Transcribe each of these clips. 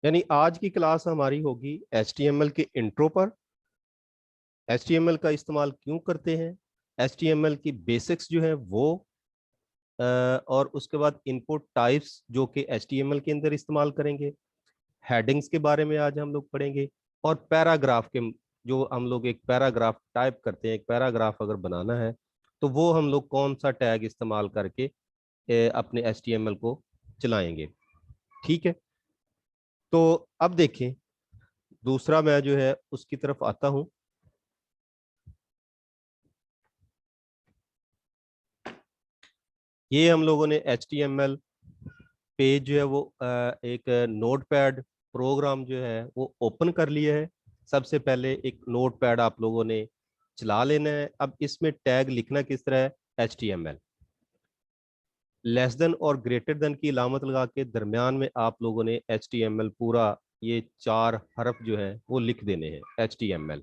यानी आज की क्लास हमारी होगी HTML के इंट्रो पर। HTML का इस्तेमाल क्यों करते हैं, HTML की बेसिक्स जो है वो, और उसके बाद इनपुट टाइप्स जो कि HTML के अंदर इस्तेमाल करेंगे। हेडिंग्स के बारे में आज हम लोग पढ़ेंगे। और पैराग्राफ के, जो हम लोग एक पैराग्राफ टाइप करते हैं, एक पैराग्राफ अगर बनाना है तो वो हम लोग कौन सा टैग इस्तेमाल करके अपने HTML को चलाएंगे। ठीक है, तो अब देखें, दूसरा मैं जो है उसकी तरफ आता हूं। ये हम लोगों ने HTML पेज जो है वो एक नोटपैड प्रोग्राम जो है वो ओपन कर लिया है। सबसे पहले एक नोटपैड आप लोगों ने चला लेना है। अब इसमें टैग लिखना किस तरह है, HTML लेस देन और ग्रेटर देन की अलामत लगा के दरमियान में आप लोगों ने HTML पूरा ये 4 हरफ जो है वो लिख देने हैं, HTML।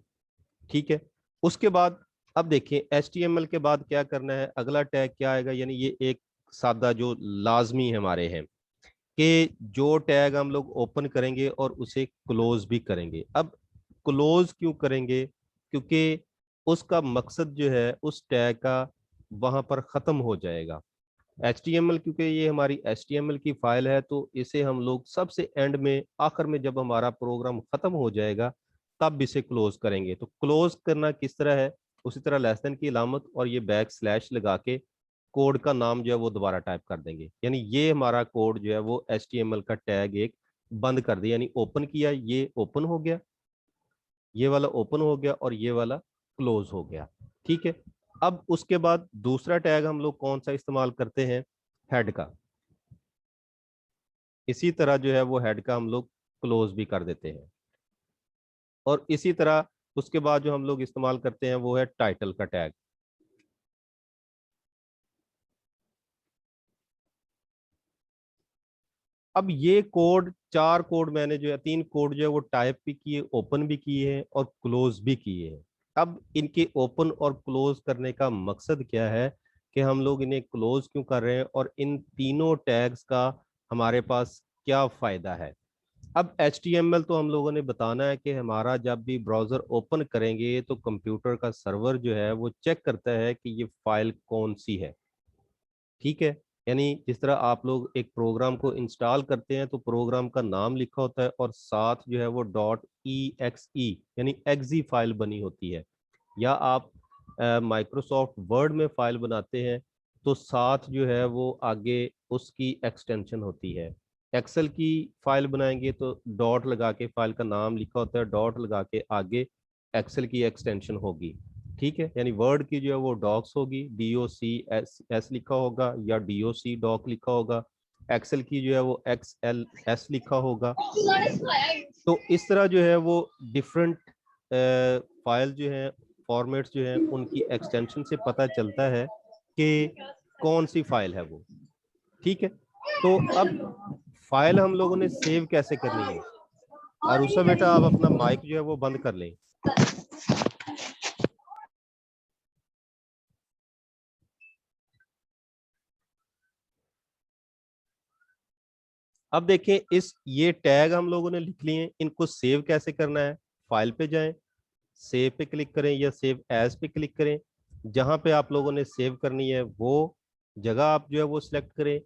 ठीक है, उसके बाद अब देखें HTML के बाद क्या करना है, अगला टैग क्या आएगा। यानी ये एक सादा जो लाजमी हमारे हैं कि जो टैग हम लोग ओपन करेंगे और उसे क्लोज भी करेंगे। अब क्लोज क्यों करेंगे, क्योंकि उसका मकसद जो है उस टैग का वहां पर खत्म हो जाएगा। HTML क्योंकि ये हमारी HTML की फाइल है, तो इसे हम लोग सबसे एंड में, आखिर में जब हमारा प्रोग्राम खत्म हो जाएगा तब इसे क्लोज करेंगे। तो क्लोज करना किस तरह है, उसी तरह लेस देन की अलामत और ये बैक स्लैश लगा के कोड का नाम जो है वो दोबारा टाइप कर देंगे। यानी ये हमारा कोड जो है वो HTML का टैग एक बंद कर दिया, यानी ओपन किया, ये ओपन हो गया, ये वाला ओपन हो गया और ये वाला क्लोज हो गया। ठीक है, अब उसके बाद दूसरा टैग हम लोग कौन सा इस्तेमाल करते हैं, हेड का। इसी तरह जो है वो हेड का हम लोग क्लोज भी कर देते हैं। और इसी तरह उसके बाद जो हम लोग इस्तेमाल करते हैं वो है टाइटल का टैग। अब ये कोड, 4 कोड मैंने जो है, 3 कोड जो है वो टाइप भी किए, ओपन भी किए हैं और क्लोज भी किए हैं। अब इनके ओपन और क्लोज करने का मकसद क्या है, कि हम लोग इन्हें क्लोज क्यों कर रहे हैं और इन तीनों टैग्स का हमारे पास क्या फायदा है। अब HTML तो हम लोगों ने बताना है कि हमारा जब भी ब्राउजर ओपन करेंगे तो कंप्यूटर का सर्वर जो है वो चेक करता है कि ये फाइल कौन सी है। ठीक है, यानी जिस तरह आप लोग एक प्रोग्राम को इंस्टॉल करते हैं तो प्रोग्राम का नाम लिखा होता है और साथ जो है वो .exe यानी exe फाइल बनी होती है। या आप माइक्रोसॉफ्ट वर्ड में फाइल बनाते हैं तो साथ जो है वो आगे उसकी एक्सटेंशन होती है। एक्सेल की फाइल बनाएंगे तो डॉट लगा के फाइल का नाम लिखा होता है, डॉट लगा के आगे एक्सेल की एक्सटेंशन होगी। ठीक है, यानी वर्ड की जो है वो डॉक्स होगी, DOCS लिखा होगा या DOC डॉक लिखा होगा। एक्सेल की जो है वो XLS लिखा होगा। तो इस तरह जो है वो डिफरेंट फाइल जो है, फॉर्मेट्स जो है, उनकी एक्सटेंशन से पता चलता है कि कौन सी फाइल है वो। ठीक है, तो अब फाइल हम लोगों ने सेव कैसे करनी है। अरुषा बेटा, आप अपना माइक जो है वो बंद कर लें। अब देखें, इस ये टैग हम लोगों ने लिख लिए हैं, इनको सेव कैसे करना है। फाइल पे जाएं, सेव पे क्लिक करें या सेव एज पे क्लिक करें। जहां पे आप लोगों ने सेव करनी है वो जगह आप जो है वो सिलेक्ट करें।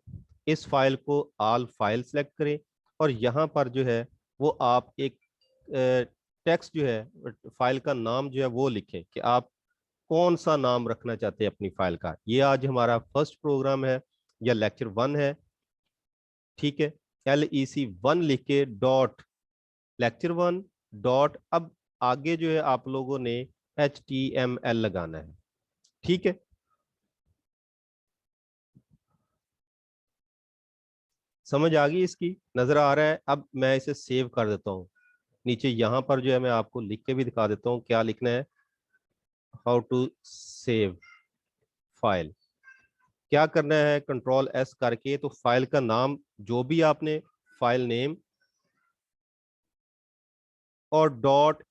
इस फाइल को ऑल फाइल सेलेक्ट करें और यहाँ पर जो है वो आप एक टेक्स्ट जो है, फाइल का नाम जो है वो लिखें कि आप कौन सा नाम रखना चाहते हैं अपनी फाइल का। ये आज हमारा फर्स्ट प्रोग्राम है या लेक्चर 1 है। ठीक है, LEC1 लिख के डॉट लेक्चर 1 डॉट, अब आगे जो है आप लोगों ने HTML लगाना है। ठीक है, समझ आ गई, इसकी नजर आ रहा है। अब मैं इसे सेव कर देता हूँ। नीचे यहाँ पर जो है मैं आपको लिख के भी दिखा देता हूँ क्या लिखना है, हाउ टू सेव फाइल। क्या करना है, Ctrl+S करके तो फाइल का नाम जो भी आपने, फाइल नेम और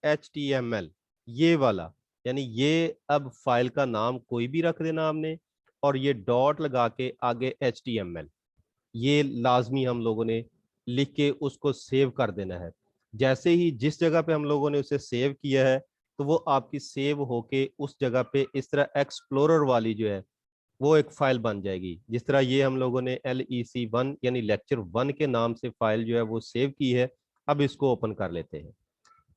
.html ये वाला, यानी ये अब फाइल का नाम कोई भी रख देना हमने, और ये डॉट लगा के आगे HTML, ये लाजमी हम लोगों ने लिख के उसको सेव कर देना है। जैसे ही जिस जगह पे हम लोगों ने उसे सेव किया है तो वो आपकी सेव होके उस जगह पे इस तरह एक्सप्लोरर वाली जो है वो एक फाइल बन जाएगी। जिस तरह ये हम लोगों ने LEC1 यानी लेक्चर 1 के नाम से फाइल जो है वो सेव की है। अब इसको ओपन कर लेते हैं।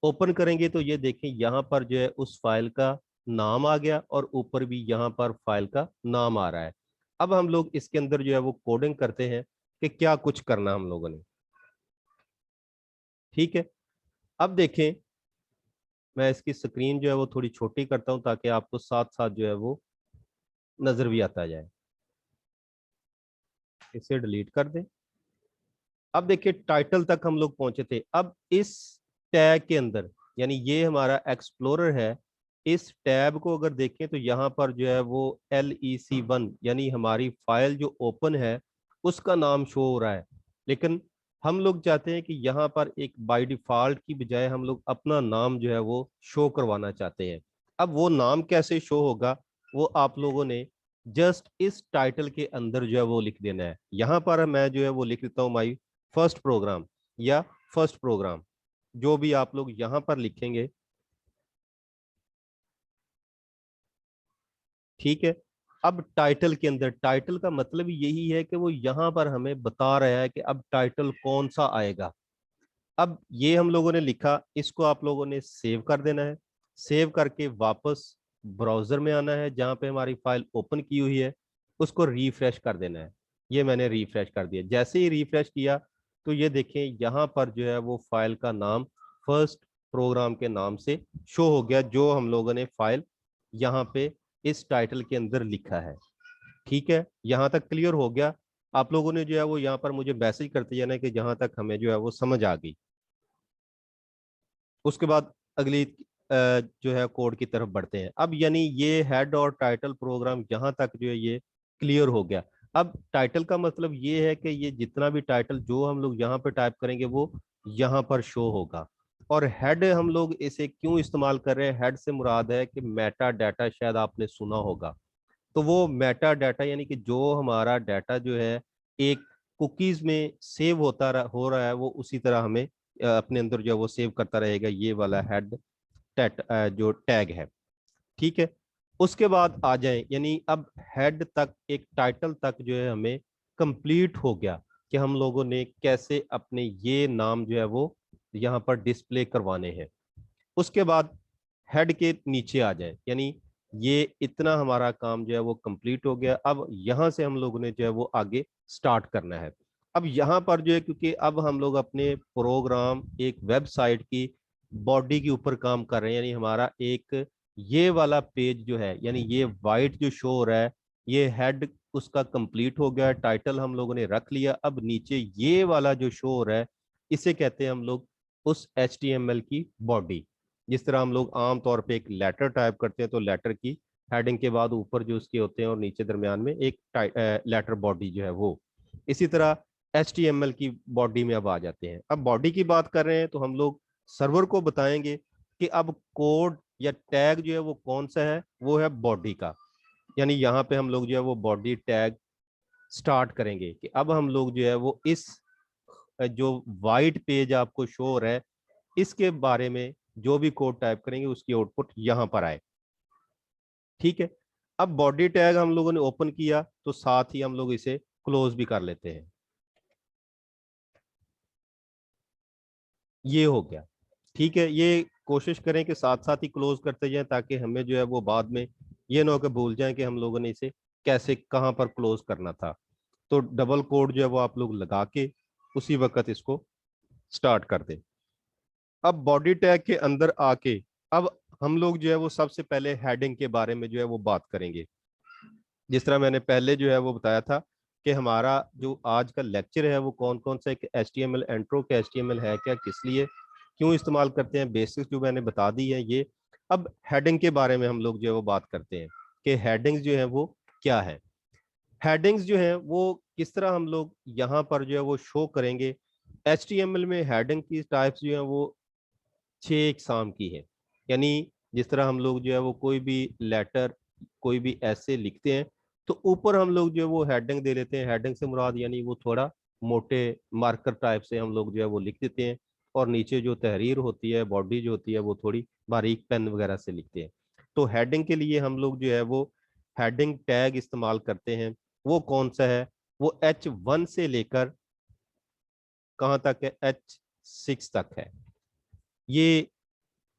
ओपन करेंगे तो ये देखें यहाँ पर जो है उस फाइल का नाम आ गया और ऊपर भी यहाँ पर फाइल का नाम आ रहा है। अब हम लोग इसके अंदर जो है वो कोडिंग करते हैं कि क्या कुछ करना हम लोगों ने। ठीक है, अब देखें, मैं इसकी स्क्रीन जो है वो थोड़ी छोटी करता हूं ताकि आपको साथ साथ जो है वो नजर भी आता जाए। इसे डिलीट कर दें। अब देखिए टाइटल तक हम लोग पहुंचे थे। अब इस टैग के अंदर, यानी ये हमारा एक्सप्लोरर है, इस टैब को अगर देखें तो यहाँ पर जो है वो LEC1 यानी हमारी फाइल जो ओपन है उसका नाम शो हो रहा है। लेकिन हम लोग चाहते हैं कि यहाँ पर एक बाय डिफॉल्ट की बजाय हम लोग अपना नाम जो है वो शो करवाना चाहते हैं। अब वो नाम कैसे शो होगा वो आप लोगों ने जस्ट इस टाइटल के अंदर जो है वो लिख देना है। यहाँ पर मैं जो है वो लिख देता हूँ माई फर्स्ट प्रोग्राम या फर्स्ट प्रोग्राम, जो भी आप लोग यहां पर लिखेंगे। ठीक है, अब टाइटल के अंदर, टाइटल का मतलब यही है कि वो यहां पर हमें बता रहा है कि अब टाइटल कौन सा आएगा। अब ये हम लोगों ने लिखा, इसको आप लोगों ने सेव कर देना है। सेव करके वापस ब्राउजर में आना है जहां पे हमारी फाइल ओपन की हुई है, उसको रिफ्रेश कर देना है। ये मैंने रिफ्रेश कर दिया। जैसे ही रिफ्रेश किया तो ये देखें यहाँ पर जो है वो फाइल का नाम फर्स्ट प्रोग्राम के नाम से शो हो गया, जो हम लोगों ने फाइल यहाँ पे इस टाइटल के अंदर लिखा है। ठीक है, यहाँ तक क्लियर हो गया। आप लोगों ने जो है वो यहाँ पर मुझे मैसेज करते जाना है कि जहां तक हमें जो है वो समझ आ गई। उसके बाद अगली जो है कोड की तरफ बढ़ते हैं। अब यानी ये हेड और टाइटल प्रोग्राम यहाँ तक जो है ये क्लियर हो गया। अब टाइटल का मतलब ये है कि ये जितना भी टाइटल जो हम लोग यहाँ पे टाइप करेंगे वो यहाँ पर शो होगा। और हेड हम लोग इसे क्यों इस्तेमाल कर रहे हैं, हेड से मुराद है कि मेटा डाटा, शायद आपने सुना होगा। तो वो मेटा डाटा यानी कि जो हमारा डाटा जो है एक कुकीज में सेव हो रहा है वो उसी तरह हमें अपने अंदर जो है वो सेव करता रहेगा, ये वाला हेड जो टैग है। ठीक है, उसके बाद आ जाए, यानी अब हेड तक, एक टाइटल तक जो है हमें कंप्लीट हो गया कि हम लोगों ने कैसे अपने ये नाम जो है वो यहाँ पर डिस्प्ले करवाने हैं। उसके बाद हेड के नीचे आ जाए, यानी ये इतना हमारा काम जो है वो कंप्लीट हो गया। अब यहाँ से हम लोगों ने जो है वो आगे स्टार्ट करना है। अब यहाँ पर जो है, क्योंकि अब हम लोग अपने प्रोग्राम एक वेबसाइट की बॉडी के ऊपर काम कर रहे हैं, यानी हमारा एक ये वाला पेज जो है, यानी ये वाइट जो शो हो रहा है, ये हेड उसका कंप्लीट हो गया, टाइटल हम लोगों ने रख लिया। अब नीचे ये वाला जो शो हो रहा है इसे कहते हैं हम लोग उस HTML की बॉडी। जिस तरह हम लोग आम तौर पे एक लेटर टाइप करते हैं तो लेटर की हेडिंग के बाद ऊपर जो उसके होते हैं और नीचे दरमियान में एक लेटर बॉडी जो है वो, इसी तरह HTML की बॉडी में अब आ जाते हैं। अब बॉडी की बात कर रहे हैं तो हम लोग सर्वर को बताएंगे कि अब कोड या टैग जो है वो कौन सा है, वो है बॉडी का। यानी यहाँ पे हम लोग जो है वो बॉडी टैग स्टार्ट करेंगे कि अब हम लोग जो है वो इस जो वाइट पेज आपको शो हो रहा है इसके बारे में जो भी कोड टाइप करेंगे उसकी आउटपुट यहां पर आए। ठीक है, अब बॉडी टैग हम लोगों ने ओपन किया तो साथ ही हम लोग इसे क्लोज भी कर लेते हैं। ये हो गया। ठीक है, ये कोशिश करें कि साथ साथ ही क्लोज करते जाएं ताकि हमें जो है वो बाद में ये ना हो कि भूल जाएं कि हम लोगों ने इसे कैसे कहां पर क्लोज करना था। तो डबल कोड जो है वो आप लोग लगा के उसी वक्त इसको स्टार्ट कर दें। अब बॉडी टैग के अंदर आके अब हम लोग जो है वो सबसे पहले हेडिंग के बारे में जो है वो बात करेंगे। जिस तरह मैंने पहले जो है वो बताया था कि हमारा जो आज का लेक्चर है वो कौन कौन सा, एक HTML इंट्रो के HTML है क्या, किस लिए, क्यों इस्तेमाल करते हैं, बेसिक्स जो मैंने बता दी है ये। अब हेडिंग के बारे में हम लोग जो है वो बात करते हैं कि हेडिंग्स जो है वो क्या है। हेडिंग्स जो है वो किस तरह हम लोग यहाँ पर जो है वो शो करेंगे। HTML में हेडिंग की टाइप्स जो है वो 6 इकसाम की है। यानी जिस तरह हम लोग जो है वो कोई भी लेटर, कोई भी ऐसे लिखते हैं तो ऊपर हम लोग जो है वो हेडिंग दे लेते हैं। हेडिंग से मुराद यानी वो थोड़ा मोटे मार्कर टाइप से हम लोग जो है वो लिख देते हैं, और नीचे जो तहरीर होती है, बॉडी जो होती है, वो थोड़ी बारीक पेन वगैरह से लिखते हैं। तो हेडिंग के लिए हम लोग जो है वो हेडिंग टैग इस्तेमाल करते हैं। वो कौन सा है? वो H1 से लेकर कहाँ तक है? H6 तक है। ये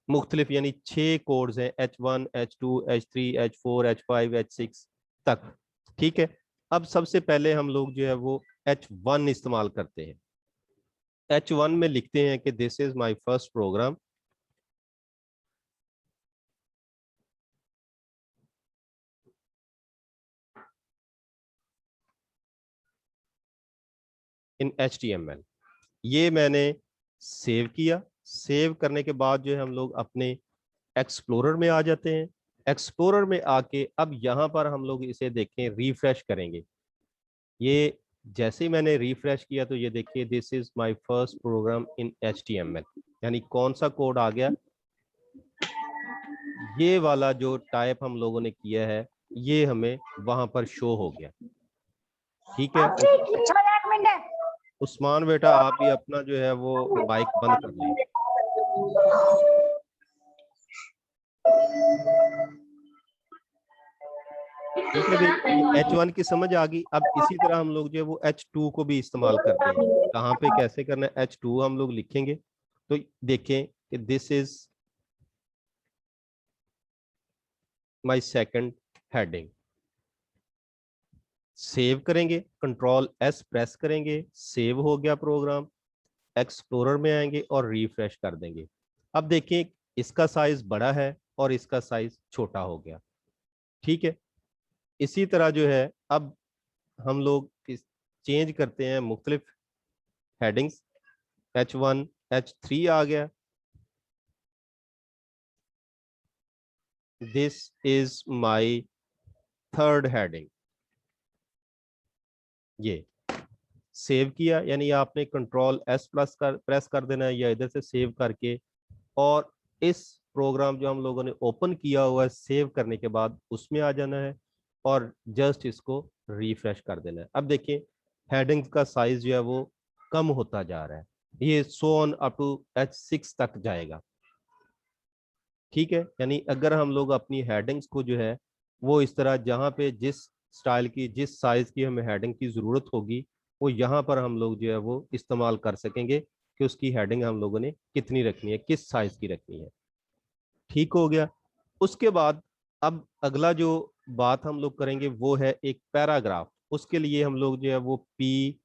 मुख्तलिफ यानी 6 कोड्स हैं, H1, H2, H3, H4, H5, H6 तक। ठीक है। अब सबसे पहले हम लोग जो है वो H1 इस्तेमाल करते हैं। H1 में लिखते हैं कि this is my first program in HTML। ये मैंने सेव किया। सेव करने के बाद जो है हम लोग अपने एक्सप्लोरर में आ जाते हैं। एक्सप्लोरर में आके अब यहाँ पर हम लोग इसे देखें, रिफ्रेश करेंगे। ये जैसे ही मैंने रिफ्रेश किया तो ये देखिए, this is my first program in HTML। यानी कौन सा कोड आ गया? ये वाला जो टाइप हम लोगों ने किया है, ये हमें वहां पर शो हो गया। ठीक है। उस्मान बेटा, आप भी अपना जो है वो माइक बंद कर लें। ठीक है भाई, ये H1 की समझ आ गई। अब इसी तरह हम लोग जो है वो H2 को भी इस्तेमाल करते हैं। कहाँ पे कैसे करना है? H2 हम लोग लिखेंगे तो देखें कि this is my second heading. Save करेंगे, Ctrl+S प्रेस करेंगे, सेव हो गया प्रोग्राम। एक्सप्लोरर में आएंगे और रिफ्रेश कर देंगे। अब देखिए, इसका साइज बड़ा है और इसका साइज छोटा हो गया। ठीक है। इसी तरह जो है अब हम लोग इस चेंज करते हैं मुख्तलिफ हेडिंग्स। H1, H3 आ गया। This is my third heading. ये सेव किया, यानी आपने Ctrl+S प्रेस कर देना है, या इधर से सेव करके, और इस प्रोग्राम जो हम लोगों ने ओपन किया हुआ है सेव करने के बाद उसमें आ जाना है और जस्ट इसको रिफ्रेश कर देना है। अब देखिए, हेडिंग्स का साइज जो है वो कम होता जा रहा है। ये so on up to H6 तक जाएगा। ठीक है। यानी अगर हम लोग अपनी हेडिंग्स को जो है वो इस तरह, जहाँ पे जिस स्टाइल की, जिस साइज की हमें हेडिंग की जरूरत होगी, वो यहाँ पर हम लोग जो है वो इस्तेमाल कर सकेंगे कि उसकी हेडिंग हम लोगों ने कितनी रखनी है, किस साइज की रखनी है। ठीक हो गया। उसके बाद अब अगला जो बात हम लोग करेंगे वो है एक पैराग्राफ। उसके लिए हम लोग जो है वो पी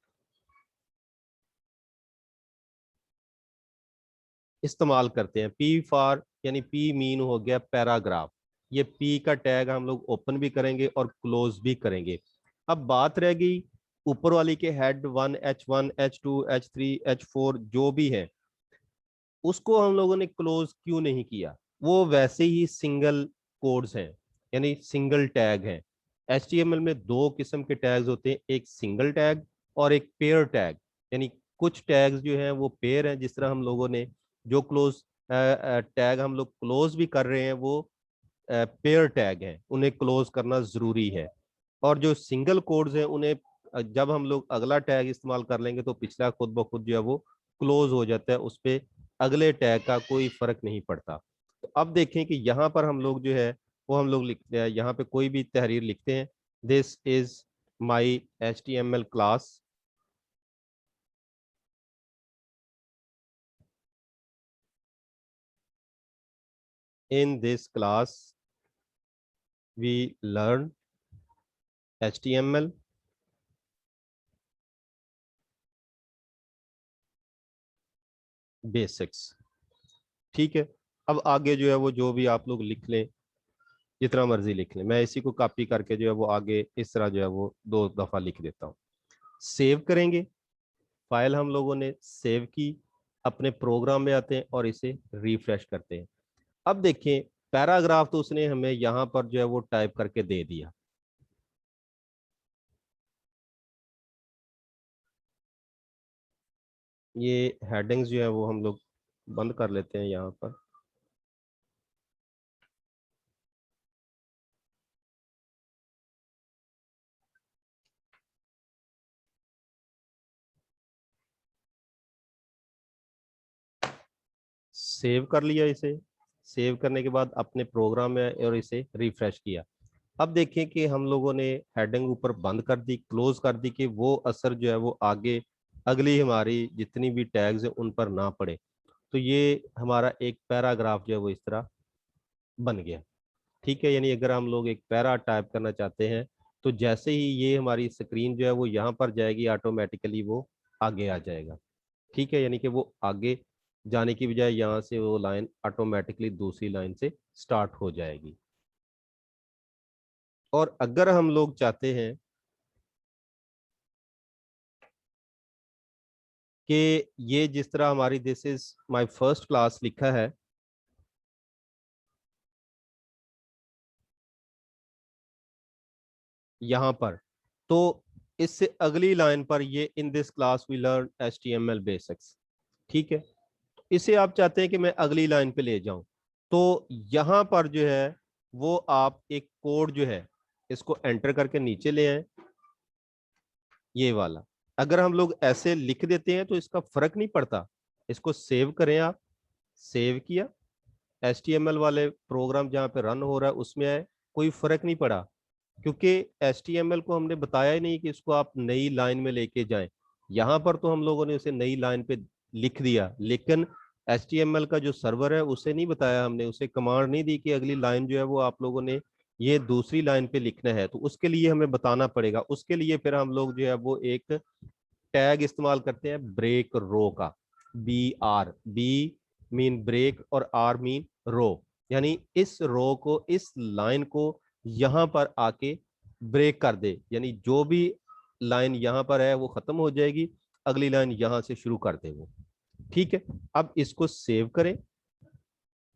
इस्तेमाल करते हैं। पी फॉर, यानी पी मीन हो गया पैराग्राफ। ये पी का टैग हम लोग ओपन भी करेंगे और क्लोज भी करेंगे। अब बात रह गई ऊपर वाली के head 1, H1, H2, H3, H4 जो भी है, उसको हम लोगों ने क्लोज क्यों नहीं किया? वो वैसे ही सिंगल कोड्स हैं, यानी सिंगल टैग हैं। HTML में दो किस्म के टैग्स होते हैं, एक सिंगल टैग और एक पेयर टैग। यानी कुछ टैग्स जो हैं वो पेयर हैं, जिस तरह हम लोगों ने जो क्लोज टैग हम लोग क्लोज भी कर रहे हैं वो पेयर टैग हैं, उन्हें क्लोज करना जरूरी है। और जो सिंगल कोड्स हैं उन्हें जब हम लोग अगला टैग इस्तेमाल कर लेंगे तो पिछला खुद ब खुद जो है वो क्लोज हो जाता है, उस पे अगले टैग का कोई फर्क नहीं पड़ता। तो अब देखें कि यहाँ पर हम लोग जो है वो हम लोग लिखते हैं, यहाँ पे कोई भी तहरीर लिखते हैं, this is my HTML class. In this class we learn HTML basics. ठीक है। अब आगे जो है वो जो भी आप लोग लिख लें, जितना मर्जी लिख लें, मैं इसी को कॉपी करके जो है वो आगे इस तरह जो है वो 2 दफा लिख देता हूँ। सेव करेंगे। फाइल हम लोगों ने सेव की, अपने प्रोग्राम में आते हैं और इसे रिफ्रेश करते हैं। अब देखें, पैराग्राफ तो उसने हमें यहाँ पर जो है वो टाइप करके दे दिया। ये हेडिंग्स जो है वो हम लोग बंद कर लेते हैं यहाँ पर। सेव कर लिया इसे। सेव करने के बाद अपने प्रोग्राम में और इसे रिफ्रेश किया। अब देखें कि हम लोगों ने हेडिंग ऊपर बंद कर दी, क्लोज कर दी, कि वो असर जो है वो आगे अगली हमारी जितनी भी टैग्स है उन पर ना पड़े। तो ये हमारा एक पैराग्राफ जो है वो इस तरह बन गया। ठीक है, यानी अगर हम लोग एक पैरा टाइप करना चाहते हैं तो जैसे ही ये हमारी स्क्रीन जो है वो यहाँ पर जाएगी, ऑटोमेटिकली वो आगे आ जाएगा। ठीक है, यानी कि वो आगे जाने की बजाय यहाँ से वो लाइन ऑटोमेटिकली दूसरी लाइन से स्टार्ट हो जाएगी। और अगर हम लोग चाहते हैं कि ये जिस तरह हमारी this is my first class लिखा है, यहाँ पर, तो इससे अगली लाइन पर ये in this class we learn HTML basics. ठीक है, इसे आप चाहते हैं कि मैं अगली लाइन पे ले जाऊं, तो यहाँ पर जो है वो आप एक कोड जो है इसको एंटर करके नीचे ले आए, ये वाला। अगर हम लोग ऐसे लिख देते हैं तो इसका फर्क नहीं पड़ता। इसको सेव करें आप, सेव किया, HTML वाले प्रोग्राम जहाँ पे रन हो रहा है उसमें आए, कोई फर्क नहीं पड़ा, क्योंकि HTML को हमने बताया ही नहीं कि इसको आप नई लाइन में लेके जाएं। यहाँ पर तो हम लोगों ने उसे नई लाइन पे लिख दिया, लेकिन HTML का जो सर्वर है उसे नहीं बताया हमने, उसे कमांड नहीं दी कि अगली लाइन जो है वो आप लोगों ने ये दूसरी लाइन पे लिखना है। तो उसके लिए हमें बताना पड़ेगा। उसके लिए फिर हम लोग जो है वो एक टैग इस्तेमाल करते हैं ब्रेक रो का। BR, बी मीन ब्रेक और आर मीन रो, यानी इस रो को, इस लाइन को यहां पर आके ब्रेक कर दे, यानी जो भी लाइन यहां पर है वो खत्म हो जाएगी, अगली लाइन यहां से शुरू कर दे वो। ठीक है, अब इसको सेव करें।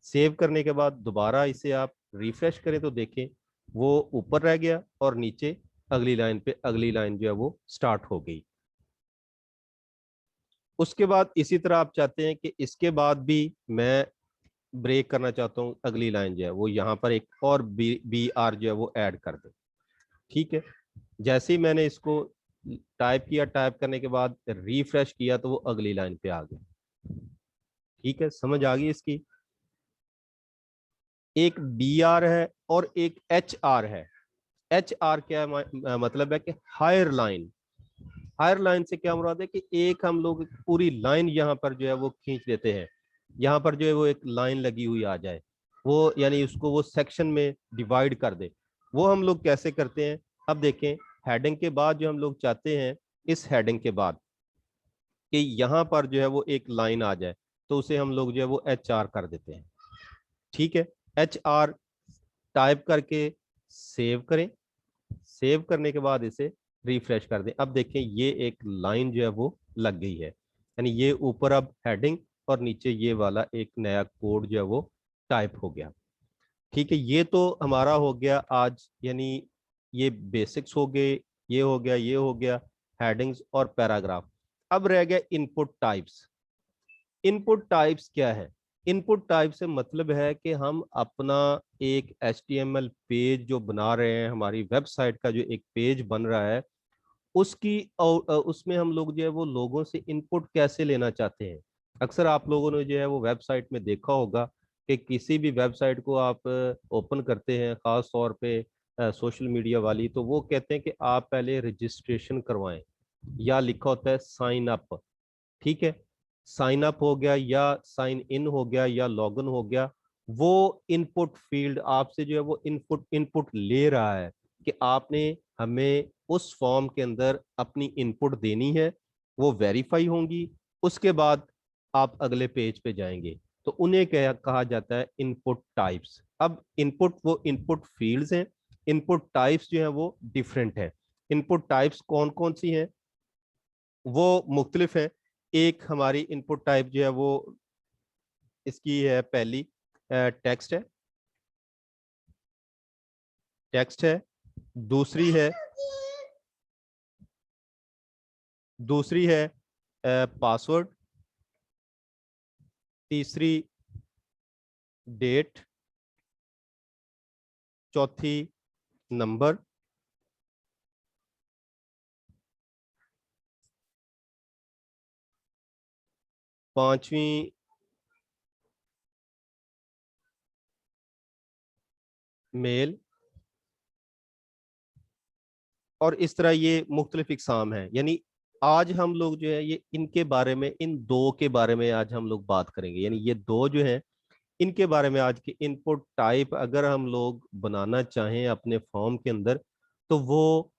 सेव करने के बाद दोबारा इसे आप रिफ्रेश करें तो देखें वो ऊपर रह गया और नीचे अगली लाइन पे अगली लाइन जो है वो स्टार्ट हो गई। उसके बाद इसी तरह आप चाहते हैं कि इसके बाद भी मैं ब्रेक करना चाहता हूँ, अगली लाइन जो है वो यहाँ पर एक और BR जो है वो ऐड कर दे। ठीक है, जैसे ही मैंने इसको टाइप किया, टाइप करने के बाद रिफ्रेश किया तो वो अगली लाइन पे आ गया। ठीक है, समझ आ गई इसकी। एक BR है और एक HR है। HR क्या मतलब है कि हायर लाइन। हायर लाइन से क्या मुराद है कि एक हम लोग पूरी लाइन यहाँ पर जो है वो खींच देते हैं, यहाँ पर जो है वो एक लाइन लगी हुई आ जाए, वो यानी उसको वो सेक्शन में डिवाइड कर दे। वो हम लोग कैसे करते हैं, अब देखें, हेडिंग के बाद जो हम लोग चाहते हैं, इस हेडिंग के बाद कि यहाँ पर जो है वो एक लाइन आ जाए, तो उसे हम लोग जो है वो HR कर देते हैं। ठीक है, HR टाइप करके सेव करें। सेव करने के बाद इसे रिफ्रेश कर दें। अब देखें ये एक लाइन जो है वो लग गई है, यानी ये ऊपर अब हेडिंग और नीचे ये वाला एक नया कोड जो है वो टाइप हो गया। ठीक है, ये तो हमारा हो गया आज, यानी ये बेसिक्स हो गए, ये हो गया, ये हो गया हेडिंग्स और पैराग्राफ। अब रह गया इनपुट टाइप्स। इनपुट टाइप्स क्या है? इनपुट टाइप से मतलब है कि हम अपना एक HTML पेज जो बना रहे हैं, हमारी वेबसाइट का जो एक पेज बन रहा है, उसकी और उसमें हम लोग जो है वो लोगों से इनपुट कैसे लेना चाहते हैं। अक्सर आप लोगों ने जो है वो वेबसाइट में देखा होगा कि किसी भी वेबसाइट को आप ओपन करते हैं, खास तौर पे सोशल मीडिया वाली, तो वो कहते हैं कि आप पहले रजिस्ट्रेशन करवाएं, या लिखा होता है साइन अप। ठीक है, साइन अप हो गया या साइन इन हो गया या लॉगिन हो गया, वो इनपुट फील्ड आपसे जो है वो इनपुट इनपुट ले रहा है कि आपने हमें उस फॉर्म के अंदर अपनी इनपुट देनी है, वो वेरीफाई होंगी, उसके बाद आप अगले पेज पे जाएंगे। तो उन्हें क्या कहा जाता है, इनपुट टाइप्स। अब इनपुट वो इनपुट फील्ड्स हैं, इनपुट टाइप्स जो है वो डिफरेंट है। इनपुट टाइप्स कौन कौन सी हैं? वो मुख्तलिफ है। एक हमारी इनपुट टाइप जो है वो इसकी है, पहली टेक्स्ट है, टेक्स्ट है। दूसरी है, दूसरी है पासवर्ड। तीसरी डेट। चौथी नंबर। पांचवी मेल, और इस तरह ये मुख्तलिफ इकसाम हैं। यानी आज हम लोग जो है ये इनके बारे में, इन दो के बारे में आज हम लोग बात करेंगे। यानी ये दो जो है इनके बारे में आज के इनपुट टाइप अगर हम लोग बनाना चाहें अपने फॉर्म के अंदर तो वो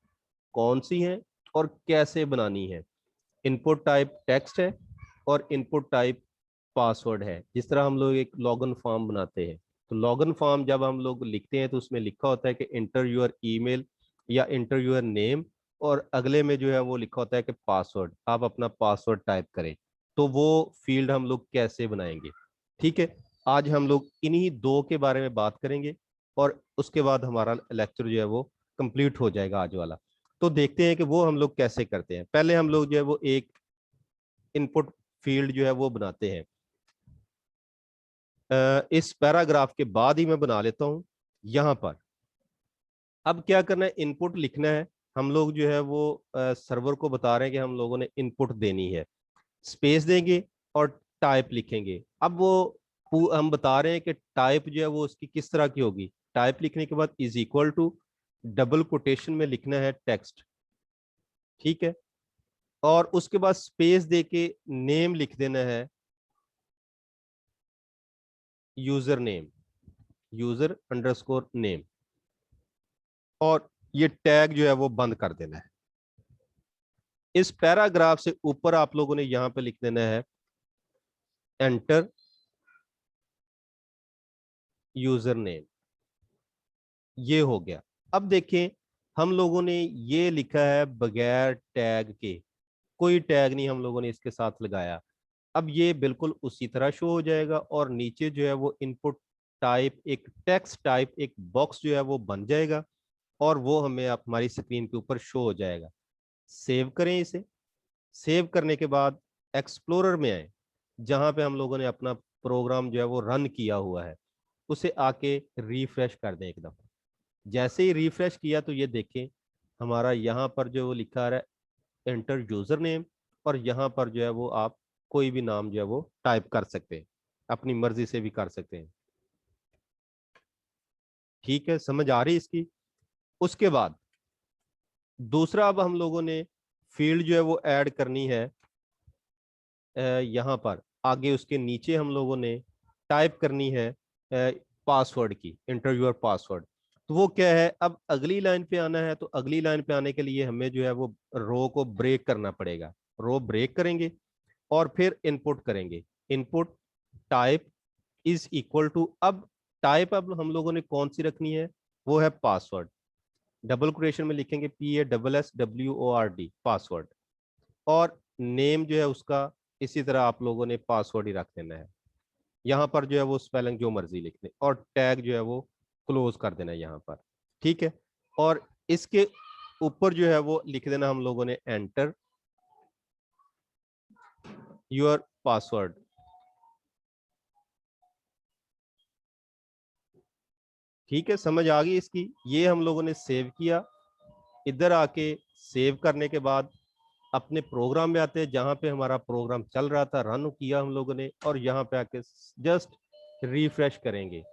कौन सी हैं और कैसे बनानी है। इनपुट टाइप टेक्स्ट है और इनपुट टाइप पासवर्ड है। जिस तरह हम लोग एक लॉगिन फॉर्म बनाते हैं, तो लॉगिन फॉर्म जब हम लोग लिखते हैं तो उसमें लिखा होता है कि इंटर योर ईमेल या इंटर योर नेम, और अगले में जो है वो लिखा होता है कि पासवर्ड, आप अपना पासवर्ड टाइप करें। तो वो फील्ड हम लोग कैसे बनाएंगे, ठीक है। आज हम लोग इन्हीं दो के बारे में बात करेंगे और उसके बाद हमारा लेक्चर जो है वो कंप्लीट हो जाएगा आज वाला। तो देखते हैं कि वो हम लोग कैसे करते हैं। पहले हम लोग जो है वो एक इनपुट फील्ड जो है वो बनाते हैं। इस पैराग्राफ के बाद ही मैं बना लेता हूं यहां पर। अब क्या करना है, इनपुट लिखना है। हम लोग जो है वो सर्वर को बता रहे हैं कि हम लोगों ने इनपुट देनी है, स्पेस देंगे और टाइप लिखेंगे। अब वो हम बता रहे हैं कि टाइप जो है वो उसकी किस तरह की होगी। टाइप लिखने के बाद is equal to, double quotation में लिखना है टेक्स्ट, ठीक है। और उसके बाद स्पेस देके नेम लिख देना है, user name, user underscore name, और ये टैग जो है वो बंद कर देना है। इस पैराग्राफ से ऊपर आप लोगों ने यहां पे लिख देना है एंटर यूजर नेम। ये हो गया। अब देखें, हम लोगों ने ये लिखा है बगैर टैग के, कोई टैग नहीं हम लोगों ने इसके साथ लगाया। अब ये बिल्कुल उसी तरह शो हो जाएगा और नीचे जो है वो इनपुट टाइप एक टेक्स्ट टाइप एक बॉक्स जो है वो बन जाएगा और वो हमें हमारी स्क्रीन के ऊपर शो हो जाएगा। सेव करें इसे। सेव करने के बाद एक्सप्लोरर में आए, जहां पे हम लोगों ने अपना प्रोग्राम जो है वो रन किया हुआ है, उसे आके रिफ्रेश कर दें एक दफा। जैसे ही रिफ्रेश किया तो ये देखें हमारा यहाँ पर जो वो लिखा रहा है एंटर यूजर नेम, और यहाँ पर जो है वो आप कोई भी नाम जो है वो टाइप कर सकते हैं, अपनी मर्जी से भी कर सकते हैं। ठीक है, समझ आ रही इसकी। उसके बाद दूसरा, अब हम लोगों ने फील्ड जो है वो ऐड करनी है। यहाँ पर आगे उसके नीचे हम लोगों ने टाइप करनी है पासवर्ड की, इंटर योर पासवर्ड। तो वो क्या है, अब अगली लाइन पे आना है, तो अगली लाइन पे आने के लिए हमें जो है वो रो को ब्रेक करना पड़ेगा। रो ब्रेक करेंगे और फिर इनपुट करेंगे। Input type is equal to, अब टाइप अब हम लोगों ने कौन सी रखनी है, वो है पासवर्ड। डबल क्रिएशन में लिखेंगे PASSWORD, पासवर्ड। और नेम जो है उसका इसी तरह आप लोगों ने पासवर्ड ही रख देना है। यहाँ पर जो है वो स्पेलिंग जो मर्जी लिख दें और टैग जो है वो क्लोज कर देना है यहाँ पर, ठीक है। और इसके ऊपर जो है वो लिख देना हम लोगों ने एंटर योर पासवर्ड। ठीक है, समझ आ गई इसकी। ये हम लोगों ने सेव किया। इधर आके सेव करने के बाद अपने प्रोग्राम में आते हैं, जहां पे हमारा प्रोग्राम चल रहा था, रन किया हम लोगों ने, और यहाँ पे आके जस्ट रिफ्रेश करेंगे।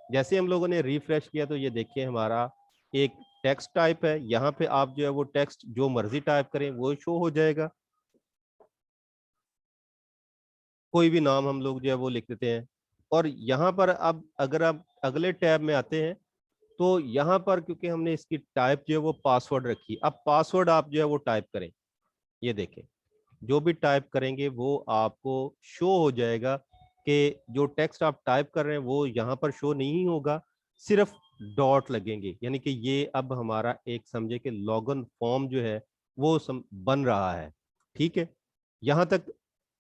जैसे हम लोगों ने रिफ्रेश किया तो ये देखिए हमारा एक टेक्स्ट टाइप है। यहाँ पे आप जो है वो टेक्स्ट जो मर्जी टाइप करें वो शो हो जाएगा। कोई भी नाम हम लोग जो है वो लिख देते हैं। और यहाँ पर अब अगर आप अगले टैब में आते हैं तो यहाँ पर क्योंकि हमने इसकी टाइप जो है वो पासवर्ड रखी, अब पासवर्ड आप जो है वो टाइप करें। ये देखें, जो भी टाइप करेंगे वो आपको शो हो जाएगा कि जो टेक्स्ट आप टाइप कर रहे हैं वो यहाँ पर शो नहीं होगा, सिर्फ डॉट लगेंगे। यानी कि ये अब हमारा एक समझे कि लॉगिन फॉर्म जो है वो बन रहा है। ठीक है, यहाँ तक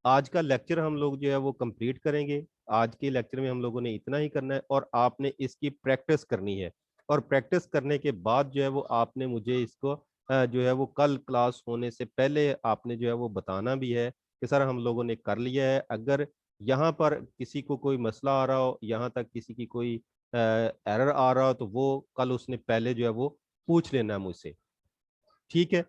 आज का लेक्चर हम लोग जो है वो कंप्लीट करेंगे। आज के लेक्चर में हम लोगों ने इतना ही करना है और आपने इसकी प्रैक्टिस करनी है। और प्रैक्टिस करने के बाद जो है वो आपने मुझे इसको जो है वो कल क्लास होने से पहले आपने जो है वो बताना भी है कि सर हम लोगों ने कर लिया है। अगर यहाँ पर किसी को कोई मसला आ रहा हो, यहाँ तक किसी की कोई एरर आ रहा हो, तो वो कल उसने पहले जो है वो पूछ लेना मुझसे, ठीक है।